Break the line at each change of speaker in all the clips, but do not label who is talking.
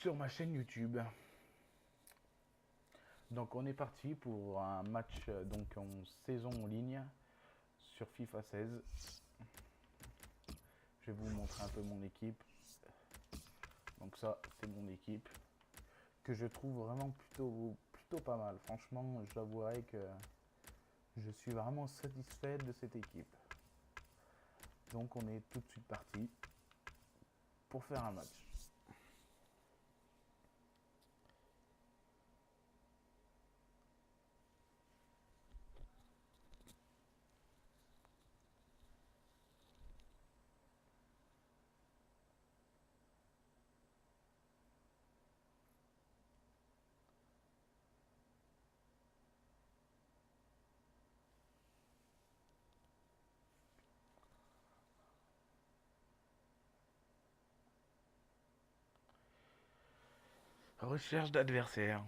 sur ma chaîne YouTube. Donc on est parti pour un match donc en saison en ligne sur FIFA 16. Je vais vous montrer un peu mon équipe. Donc ça c'est mon équipe que je trouve vraiment plutôt pas mal. Franchement, j'avouerai que je suis vraiment satisfait de cette équipe. Donc on est tout de suite parti pour faire un match. Recherche d'adversaires.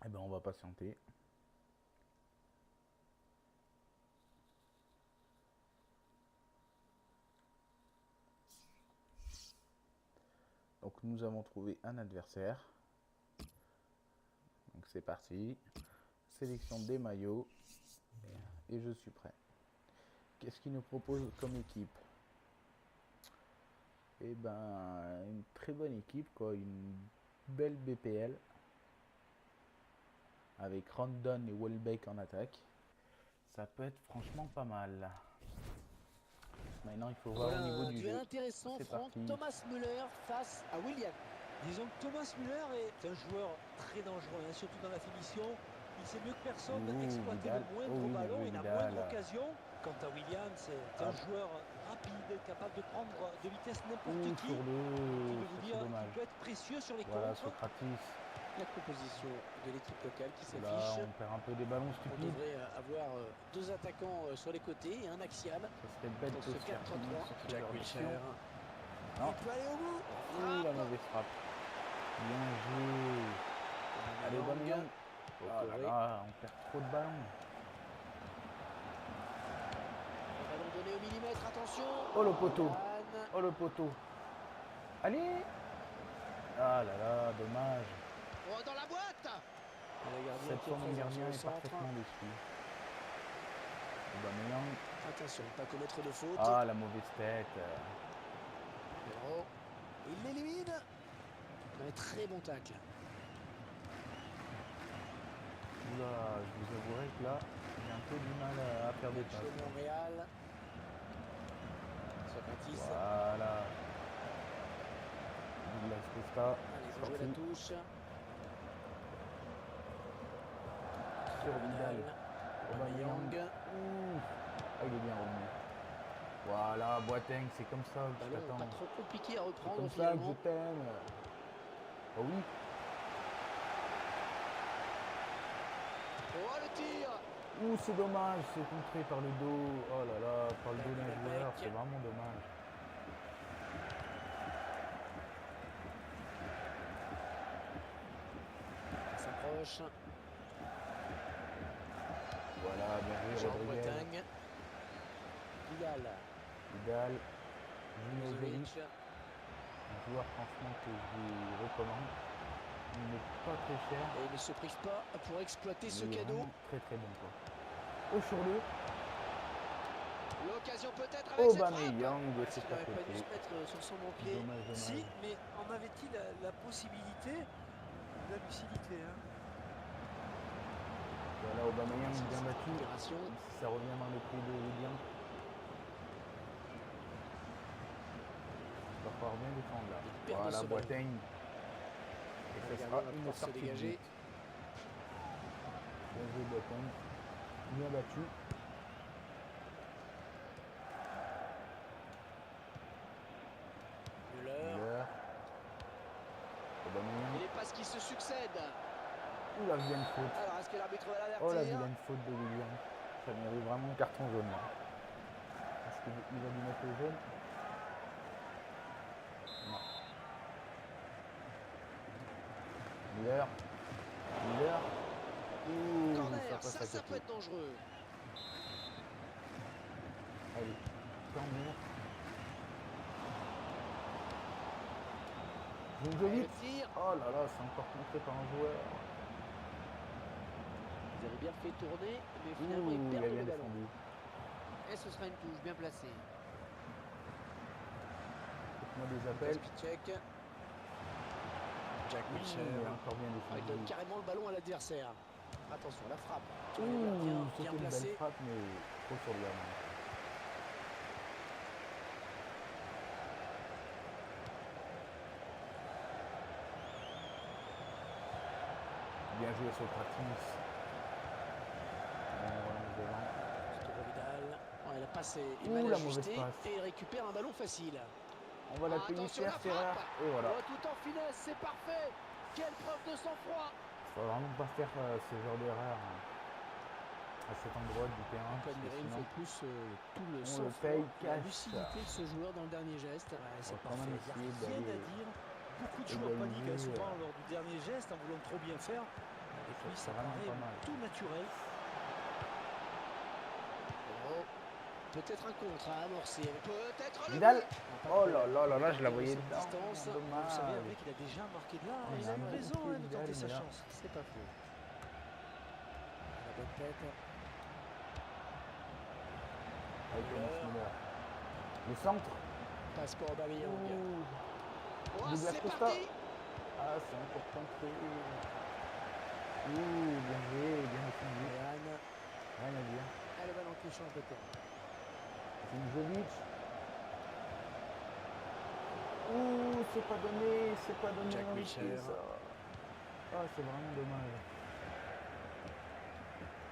Eh ben on va patienter. Donc nous avons trouvé un adversaire. Donc c'est parti. Sélection des maillots. Et je suis prêt. Qu'est-ce qu'il nous propose comme équipe? Eh ben une très bonne équipe quoi. Une belle BPL. Avec Rondon et Welbeck en attaque. Ça peut être franchement pas mal. Maintenant il faut voir
Voilà
au niveau
un
du
duel
jeu.
intéressant,
C'est
Franck.
parti.
Thomas Müller face à Willian.
Disons que Thomas Müller est un joueur très dangereux, hein, surtout dans la finition. Il sait mieux que personne exploiter
Vidal.
le moindre
Oh oui, bien
ballon,
joué,
il a
Vidal.
moindre occasion. Quant à Willian, c'est un joueur rapide, capable de prendre de vitesse n'importe qui.
Sur le...
Qui veut vous
Ça,
dire
c'est dommage.
qu'il peut être précieux sur les
Voilà,
contres.
Socrates.
La composition de l'équipe locale qui
Là,
s'affiche.
on perd un peu des ballons
On
stupides.
devrait avoir deux attaquants sur les côtés et un axial.
Ça serait bête
Dans
de
ce
se faire
4-3-3,
finir sur ce
Jack
genre
Wilshere.
d'action.
Il peut aller au bout.
Ouh, la mauvaise frappe. Bien joué. Allez, Aubameyang. Oh là là, on perd trop de ballons.
Le ballon donné au millimètre, attention.
Oh le poteau.
Yann.
Oh le poteau. Allez. Ah là là, dommage.
Oh, dans la boîte. Le gardien
Cette
qui
fois,
est
mon
présent
gardien
sur le
est
centre.
parfaitement déçu. Aubameyang.
Attention, pas commettre de faute.
Ah, la mauvaise tête.
Pedro. Il l'élimine. Un très bon tacle.
Oula, je vous avouerai que là, j'ai un peu du mal à faire des
Match
passes.
de Montréal. Socrates.
Voilà. Douglas Costa.
Allez, ils ont joué la touche.
Sur Vidal.
Aubameyang.
Ah, il est bien revenu. Voilà, Boateng, c'est comme ça que je
Ballon
t'attends.
pas trop compliqué à
C'est
reprendre
comme ça que je
finalement.
t'aime. Oh oui.
Oh, le tir.
C'est dommage, c'est contré par le dos. Oh là là, par le dos d'un joueur, c'est vraiment dommage.
Ça s'approche.
Voilà, bien joué,
Jean
Rodriguez.
Boateng. Vidal.
Vidal. Junovic.
Junovic.
Un joueur franchement que je vous recommande. Il n'est pas très cher.
Et il ne se prive pas pour exploiter ce
Il est
cadeau.
vraiment très très bon quoi. Oh sur le.
L'occasion peut-être avec cette frappe.
Aubameyang,
Il
c'est à
n'aurait pas dû
côté.
se mettre sur son bon pied.
Dommage.
Si, mais en avait-il la possibilité? La lucidité, hein.
Voilà, Aubameyang bien battu.
Opération.
Si ça revient dans le prix de William. Il va falloir bien défendre là.
perd
Voilà,
ce ballon.
Boateng. Et
Le
ce
gardien
sera
va
une
pouvoir se
sortie de
dégager.
but. Bien joué Boateng. Bien battu.
Müller.
Aubameyang.
Et les passes qui se succèdent.
Ouh la vilaine faute.
Alors, est-ce que l'arbitre va l'avertir?
Oh la vilaine faute de William. Ça mérite vraiment un carton jaune là. Est-ce qu'il va lui mettre le jaune? Non. Müller.
Corner,
Ça passe à
ça
côté.
peut être dangereux.
Allez, corner. Zinjovic.
Le tir.
Oh là là, c'est encore contré par un joueur.
Ils avaient bien fait tourner, mais finalement ils
Ouh, il a
perdent
bien
le ballon.
défendu.
Et ce sera une touche bien placée.
Moi des appels.
Kaspicek. Jack
Il
Wilshere.
est encore bien
Ah, il donne
défendu.
carrément le ballon à l'adversaire. Attention, la frappe. Le
Ouh,
gardien
c'était
bien
une belle
placé.
frappe, mais trop sur le gardien. Bien joué Socrates.
Arturo Vidal. Oh, il a passé, il
Ouh,
mal
la mauvaise
ajusté
passe.
et il récupère un ballon facile.
On va la payer
Attention,
cher,
la
Ferrer.
frappe.
Et voilà.
Oh, tout en finesse, c'est parfait. Quelle preuve de sang-froid.
Faut vraiment pas faire ce genre d'erreur à cet endroit du terrain. Parce que
Une
sinon,
fois de plus, tout le
on le
sang-froid,
paye
la
cash.
lucidité de ce joueur dans le dernier geste. Ouais,
On
c'est
va quand même
parfait.
Il n'y a
essayer
rien à
d'aller.
dire. Beaucoup de joueurs paniquent
égaliser,
souvent lors du dernier geste en voulant trop bien faire. Et puis ça
vraiment
paraît
pas mal.
tout naturel.
Oh, peut-être un contre à amorcer. Peut-être le
Vidal.
but.
Oh là là là là, je la voyais
Cette
dedans.
distance.
Vous savez,
Dommage.
avec, il a déjà marqué de là.
Oh,
Il
il
a
a
eu
marqué
raison de
Vidal,
tenter sa
mais là-
chance.
C'est pas faux. La bonne tête.
Avec Thomas Müller. Le centre.
Passe pour Aubameyang.
Ouh.
Oh,
Douglas
c'est
Costa.
parti.
Ah, c'est encore contré. Ouh, bien joué, bien défendu.
Yann.
Rien à dire.
Ah, le ballon qui change de terrain.
Zinjovic. Ouh, c'est pas donné, c'est pas donné.
Jack
dans les
Wilshere.
pieds, ça. Ah, c'est vraiment dommage.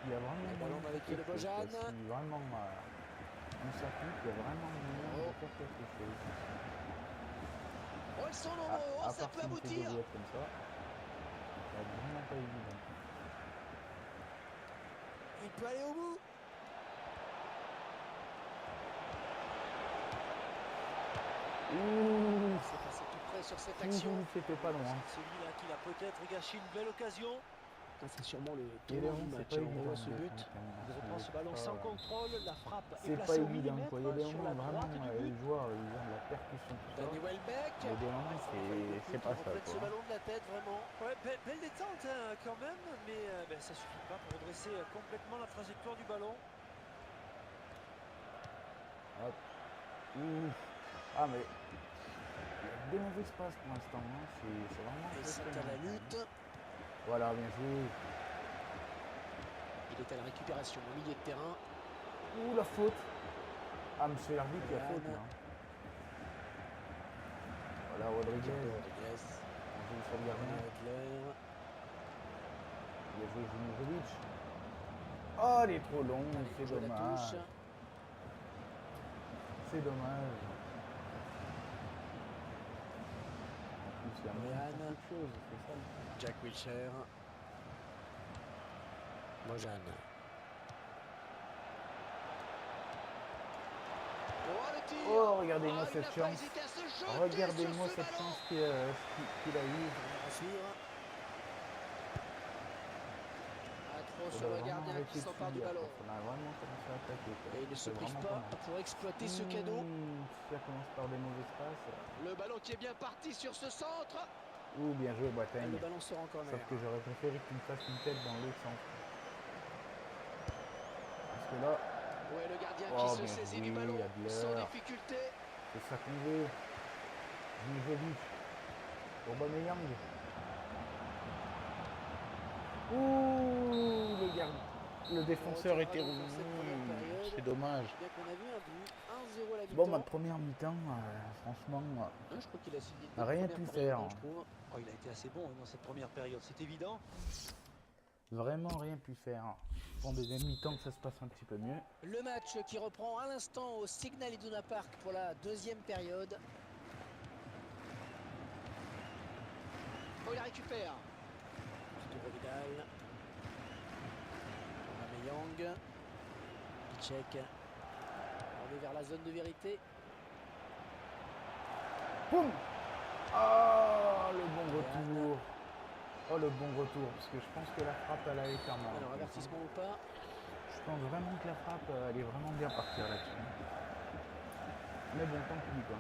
Il y a vraiment
Le ballon dans les pieds de
quelque chose,
Bojan.
quoi. Si vraiment on s'applique, il y a vraiment moyen de faire quelque chose.
Oh, ils sont
À
nombreux. Oh, ça
part
peut
s'il me fait des
aboutir.
boulettes comme ça, ça va être vraiment pas évident.
Il peut aller au bout.
Ouh,
C'est passé tout près sur cette action.
c'était pas loin.
Celui-là qui a peut-être gâché une belle occasion.
Ah, c'est sûrement le
Et
tournant
Léon,
du
c'est
match.
pas
On
évident.
revoit ce
de
but.
défendre, quand même.
Il reprend ce ballon sans contrôle. La frappe est
C'est pas
placée au
évident,
millimètre
quoi. Il y a des
sur
moments
la
vraiment,
droite du
les
but.
joueurs, ils ont de la percussion, tout ça.
Danny Welbeck.
Mais des moments, c'est pas ça,
Complète ce
quoi.
ballon de la tête, vraiment.
Ouais, belle détente hein, quand même, mais ça suffit pas pour redresser complètement la trajectoire du ballon.
Hop. Ouh. Ah, mais il y a des mauvais passes pour l'instant. Hein. C'est vraiment
Et c'est à la lutte.
Voilà, bien joué.
Il est à la récupération au milieu de terrain.
Ouh, la faute. Ah, monsieur l'arbitre, il y a faute,
Yann.
là. Voilà, Rodriguez.
Rodriguez.
On joue sur le gardien.
Adler.
Il a joué Zinjovic. Oh, il est trop long, c'est
Joue à la
dommage.
touche.
C'est dommage. En plus, il y a moyen de faire
Yann.
quelque chose, c'est ça.
Jack Wilshere. Bojan. Oh, le tir.
Oh, regardez-moi
Oh, il
cette
n'a pas
chance.
hésité à se jeter
Regardez-moi
sur ce
cette
ballon.
chance qu'il a eue.
À suivre. Ah, trop
On
sur
a
le
vraiment
gardien
arrêté
qui
de
s'empare du
subir,
ballon.
quoi. On a vraiment commencé à attaquer, quoi.
Et il ne se
C'est
prive
vraiment
pas
mal.
pour exploiter ce cadeau.
Ça commence par des mauvais passes.
Le ballon qui est bien parti sur ce centre.
Ouh, bien joué,
Et
Boateng.
le ballon sort en corner.
Sauf que j'aurais préféré qu'il me fasse une tête dans l'autre sens. Parce que là,
Ouais, le gardien
Oh,
qui se
bien
saisit
joué,
du ballon
Adler.
sans difficulté.
c'est ça qu'on veut. Zinjovic. Aubameyang. Ouh, le défenseur
Oh,
était
dans cette première période.
C'est dommage.
Bien qu'on a vu un but, 1-0 à la mi-temps.
Bon, ma première mi-temps, franchement,
Je crois qu'il a signé
a rien pu faire.
je trouve.
Oh, il a été assez bon hein, dans cette première période, c'est évident.
Vraiment rien pu faire. En deuxième mi-temps, ça se passe un petit peu mieux.
Le match qui reprend à l'instant au Signal Iduna Park pour la deuxième période. Oh, il la récupère. Arturo Vidal. Aubameyang. Piszczek. On est vers la zone de vérité.
Boum. Oh, le bon retour. Oh, le bon retour. Parce que je pense que la frappe, elle allait faire mal.
Alors, avertissement ou pas?
Je pense vraiment que la frappe, elle est vraiment bien partir là-dessus. Mais bon, tant pis, quoi.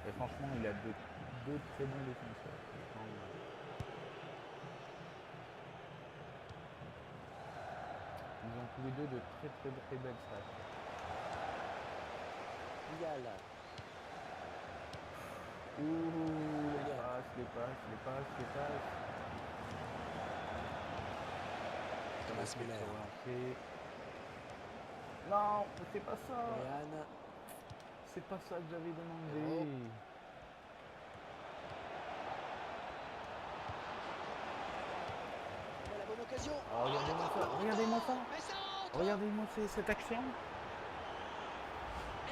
Et franchement, il a deux deux très bons défenseurs. Ils ont tous les deux de très belles stats.
Vidal.
Ouh, les passes.
Thomas Müller.
Relancer. Non, c'est pas ça.
Florian.
C'est pas ça que j'avais demandé.
Oh. La bonne occasion.
Oh, regardez-moi ça.
Mais ça rentre.
Regardez-moi cette action.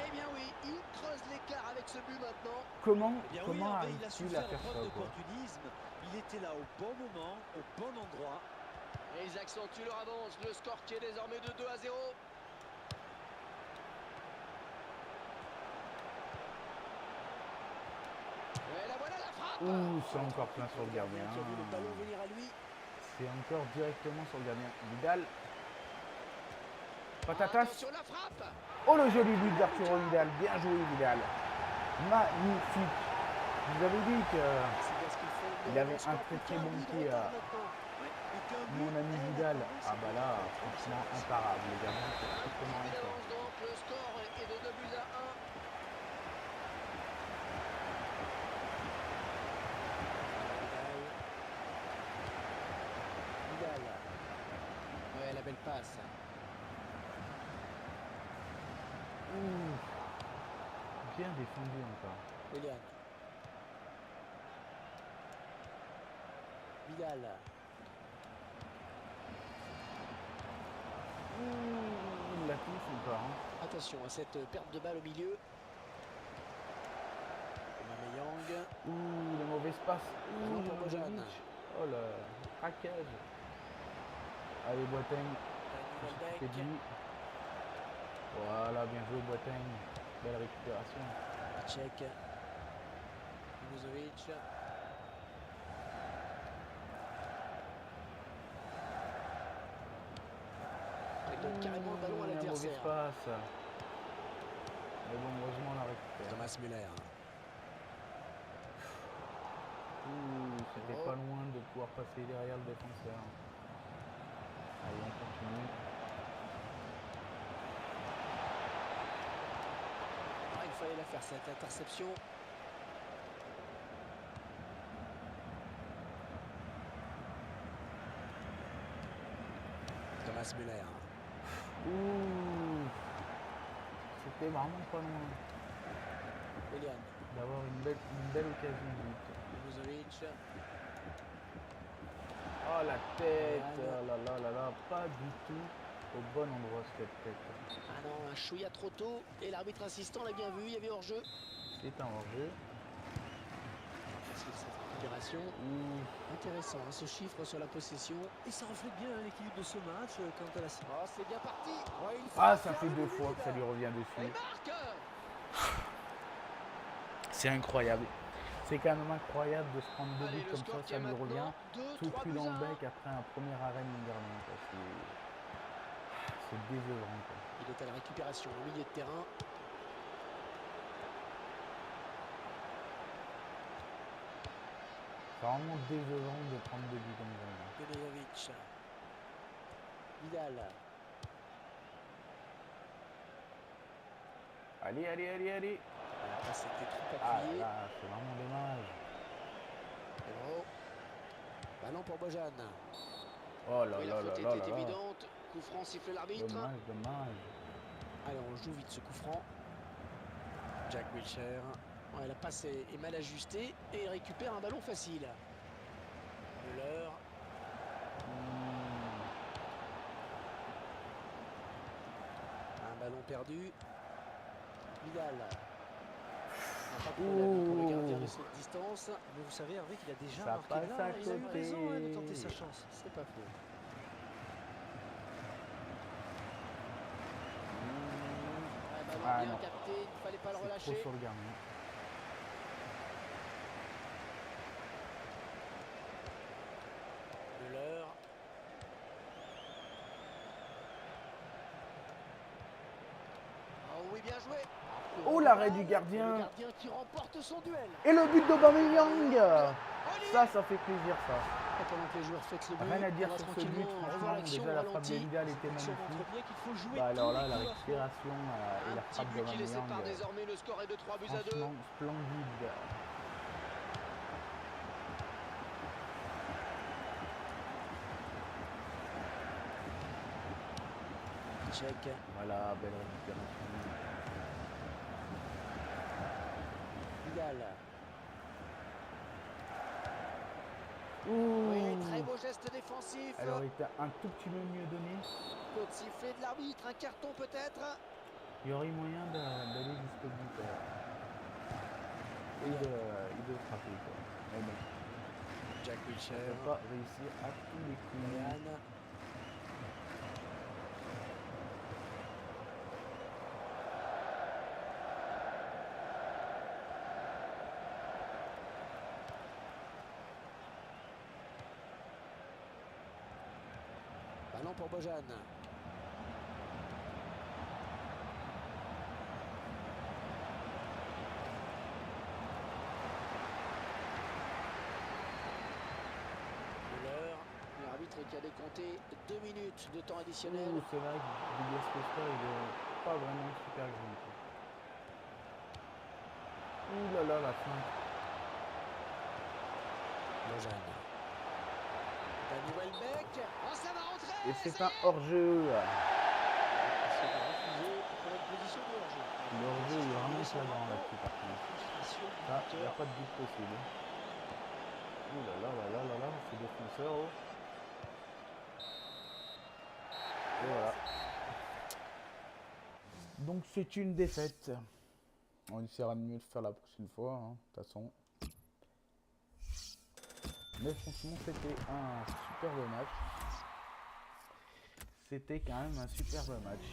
Eh bien oui, il creuse l'écart avec ce but maintenant.
Comment
Eh bien oui,
comment
Hervé, il a su
arrive-t-il à
faire
faire
preuve
ça, quoi?
d'opportunisme. Il était là au bon moment, au bon endroit.
Et ils accentuent leur avance. Le score qui est désormais de 2-0. Et la voilà la frappe.
Ouh, c'est encore plein sur le gardien.
Qui a vu le ballon venir à lui.
C'est encore directement sur le gardien. Vidal. Patatas.
Attention la frappe.
Oh, le joli but d'Arturo Vidal. Bien joué, Vidal. Magnifique. Vous avez dit que
C'est bien ce qu'il fait.
il avait un très bon pied à mon ami Vidal. Ah bah là, franchement, imparable. Les gardiens, c'est strictement
Il
imparable.
avance donc. Le score est de 2-1.
Vidal. Ouais, la belle passe.
Ouh. Bien défendu encore.
Willian. Vidal.
Ouh, il la touche encore. Hein.
Attention à cette perte de balle au milieu. Aubameyang.
Ouh, les mauvaises passes.
Ballon pour Bojan.
Brozovic. Oh là, craquage. Allez, Boateng.
Dani
C'est
Welbeck.
lui. Voilà, bien joué, Boateng. Belle récupération.
Tchèque. Brozovic. Il donne carrément le ballon à
La mauvaise
l'adversaire.
passe. Mais bon, heureusement, on la récupère.
Thomas Müller.
Ouh, c'était pas loin de pouvoir passer derrière le défenseur. Allez, on continue.
Ah, il fallait la faire cette interception. Thomas Müller.
Ouh, c'était vraiment pas loin
Willian.
d'avoir une belle occasion de but.
Brozovic.
Oh, la tête.
Voilà.
Oh là, pas du tout au bon endroit cette tête.
Ah non, un chouïa trop tôt. Et l'arbitre assistant l'a bien vu, il y avait hors-jeu.
C'est un hors-jeu.
Cette récupération.
Ouh.
Intéressant, hein, ce chiffre sur la possession.
Et ça reflète bien l'équilibre de ce match quant à la...
Oh, c'est bien parti. Oh, il
Ah,
frappe
ça fait
vers
deux
le
fois
but.
que ça lui revient
Et
dessus.
marque.
C'est incroyable. C'est quand même incroyable de se prendre deux
Allez,
buts
le
comme
score qui
ça
est
lui revient
maintenant
tout cul dans le
2-3-1.
bec après un premier arrêt de gardien. C'est décevant, quoi.
Il est à la récupération au milieu de terrain.
C'est vraiment décevant de prendre deux buts comme ça.
Brozovic. Vidal.
Allez.
Ah, c'était trop
Ah
appuyé.
là, c'est vraiment dommage.
Pedro. Ballon pour Bojan.
Oh là
Oui,
là
la
là
faute
là
était
là.
évidente. Coup franc siffle l'arbitre.
Dommage.
Allez, on joue vite ce coup franc. Jack Wilshere. Ouais, la passe est mal ajustée et il récupère un ballon facile. Müller. Un ballon perdu. Vidal. Pas de problème pour le gardien de cette distance.
Mais vous savez, Hervé, qu'il a déjà
Ça
marqué
passe
là.
à
Il a eu
côté.
raison de tenter sa chance.
C'est pas faux. Un ballon
Ah,
bien
non.
capté, il fallait pas le
C'est trop
relâcher.
sur le gardien.
Müller.
Oh oui, bien joué.
Oh, l'arrêt du
Le
gardien.
gardien qui remporte son duel.
Et le but d'Aubameyang. Ça fait plaisir, ça.
Et pendant que les joueurs fêtent le but,
Rien à dire
on va
sur ce but,
tranquillement revoir
franchement.
l'action
Déjà,
au
la frappe de
ralenti.
Vidal était
L'action
magnifique.
montre bien qu'il faut jouer
Bah, alors
tous
là,
les
la
coups à fond.
récupération et
Un
la
petit
frappe
but qui les sépare
d'Aubameyang.
désormais. Le score est de 3 buts à 2.
Franchement, splendide.
Check.
Voilà, belle récupération.
Vidal.
Oui, très
Ouh.
beau geste défensif.
Elle aurait été un tout petit peu mieux donnée.
Coup de sifflet de l'arbitre, un carton peut-être.
Il y aurait moyen d'aller jusqu'au but. Et de frapper, quoi. Mais bon,
Jack
on
Wilshere.
ne peut pas réussir à tous les coups.
Ryan. Ballon pour Bojan.
L'arbitre qui a décompté 2 minutes de temps additionnel.
Ouh, c'est vrai que Douglas Costa, il est pas vraiment super grand, quoi. Ouh là là, la fin.
Bojan.
Danny Welbeck. Oh, ça va rentrer.
Et c'est
ça
un
y est.
hors-jeu.
C'est refusé pour une position de hors-jeu.
Le hors-jeu est vraiment flagrant là-dessus, par contre.
Frustration du
Là, il n'y a
buteur.
pas de but possible. Ouh là là là là là là, c'est défenseur. Oh. Et voilà. Donc c'est une défaite. On essaiera de mieux le faire la prochaine fois, hein, de toute façon. Mais franchement, c'était un superbe match. C'était quand même un superbe match.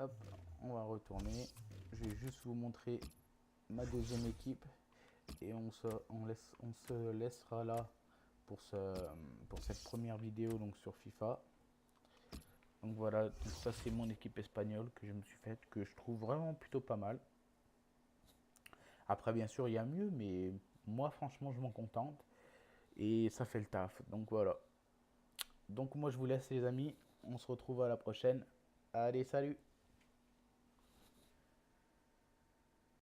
Hop, on va retourner. Je vais juste vous montrer ma deuxième équipe. Et on se laissera là pour cette première vidéo donc sur FIFA. Donc voilà, donc ça c'est mon équipe espagnole que je me suis faite, que je trouve vraiment plutôt pas mal. Après bien sûr il y a mieux, mais moi franchement je m'en contente. Et ça fait le taf, donc voilà. Donc moi je vous laisse les amis, on se retrouve à la prochaine. Allez, salut!